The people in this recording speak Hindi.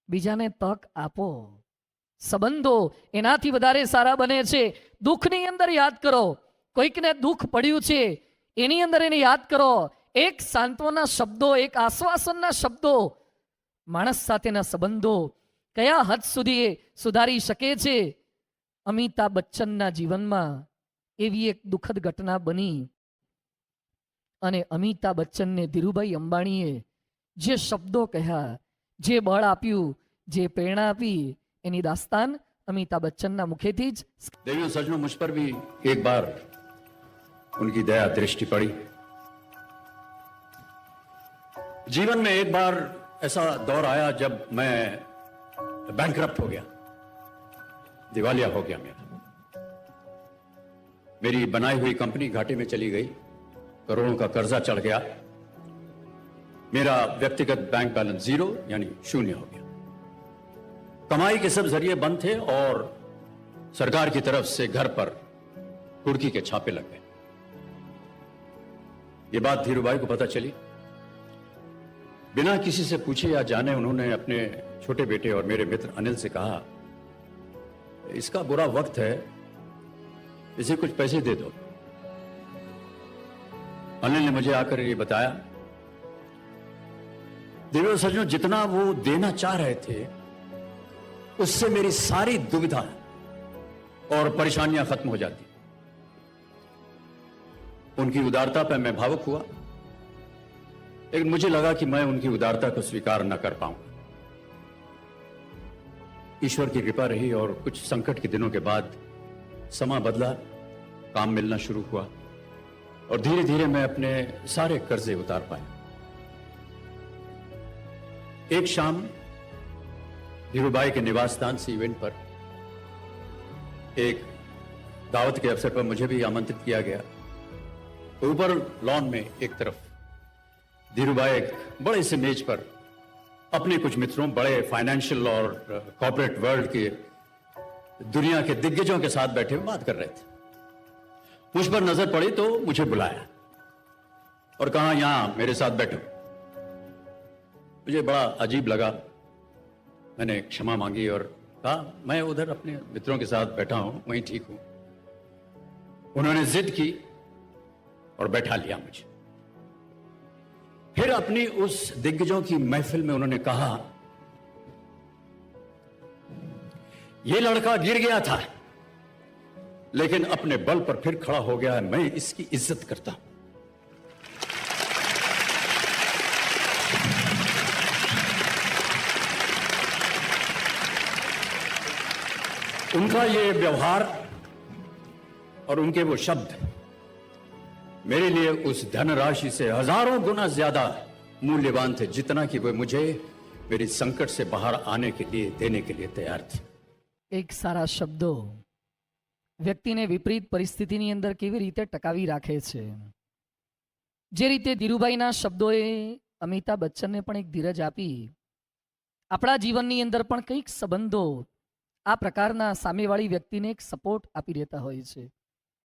બીજાને તક આપો. સંબંધો એનાથી વધારે સારા બને છે. દુઃખની અંદર યાદ કરો, કોઈકને દુઃખ પડ્યું છે એની અંદર એને યાદ કરો. એક સાંત્વના શબ્દો, એક આશ્વાસનના શબ્દો માણસ સાથેના સંબંધો કયા હદ સુધી સુધારી શકે છે. અમિતાભ બચ્ચનના જીવનમાં એવી એક દુઃખદ ઘટના બની અને અમિતાભ બચ્ચનને ધીરુભાઈ અંબાણીએ જે શબ્દો કહ્યા, જે બળ આપ્યું, જે પ્રેરણા આપી, એની દાસ્તાન अमिताभ बच्चन ना मुखेથી જ. देवियों सज्जनों, मुझ पर भी एक बार उनकी दया दृष्टि पड़ी. जीवन में एक बार ऐसा दौर आया जब मैं बैंकरप्ट हो गया, दिवालिया हो गया. मेरी बनाई हुई कंपनी घाटे में चली गई, करोड़ों का कर्जा चढ़ गया, मेरा व्यक्तिगत बैंक बैलेंस जीरो यानी शून्य हो गया. कमाई के सब जरिए बंद थे और सरकार की तरफ से घर पर कुर्की के छापे लग गए. ये बात धीरूभाई को पता चली. बिना किसी से पूछे या जाने उन्होंने अपने छोटे बेटे और मेरे मित्र अनिल से कहा, इसका बुरा वक्त है, इसे कुछ पैसे दे दो. अनिल ने मुझे आकर ये बताया, देवियों सज्जनों, जितना वो देना चाह रहे थे उससे मेरी सारी दुविधा और परेशानियां खत्म हो जाती. उनकी उदारता पर मैं भावुक हुआ, लेकिन मुझे लगा कि मैं उनकी उदारता को स्वीकार न कर पाऊंगा. ईश्वर की कृपा रही और कुछ संकट के दिनों के बाद समा बदला, काम मिलना शुरू हुआ और धीरे धीरे मैं अपने सारे कर्जे उतार पाया. एक शाम धीरूभाई के निवास स्थान से इवेंट पर एक दावत के अवसर पर मुझे भी आमंत्रित किया गया. तो ऊपर लॉन में एक तरफ धीरूभाई एक बड़े से मेज पर अपने कुछ मित्रों, बड़े फाइनेंशियल और कॉर्पोरेट वर्ल्ड के दुनिया के दिग्गजों के साथ बैठे हुए बात कर रहे थे. मुझ पर नजर पड़ी तो मुझे बुलाया और कहा, यहां मेरे साथ बैठो. मुझे बड़ा अजीब लगा. मैंने क्षमा मांगी और कहा, मैं उधर अपने मित्रों के साथ बैठा हूं, वहीं ठीक हूं. उन्होंने जिद की और बैठा लिया मुझे. फिर अपनी उस दिग्गजों की महफिल में उन्होंने कहा, यह लड़का गिर गया था लेकिन अपने बल पर फिर खड़ा हो गया है, मैं इसकी इज्जत करता हूं. उनका ये व्यवहार और उनके वो शब्द मेरे लिए उस धनराशि से हजारों गुना ज्यादा मूल्यवान थे, जितना कि वो मुझे मेरी संकट से बाहर आने के लिए देने के लिए तैयार थे. એક સારા શબ્દો વ્યક્તિને વિપરીત પરિસ્થિતિની અંદર કેવી રીતે ટકાવી રાખે છે. જે રીતે ધીરુભાઈના શબ્દોએ અમિતાભ બચ્ચનને પણ એક ધીરજ આપી, આપણા જીવનની અંદર પણ કંઈક સંબંધો આ પ્રકારના સામેવાળી વ્યક્તિને એક સપોર્ટ આપી દેતા હોય છે.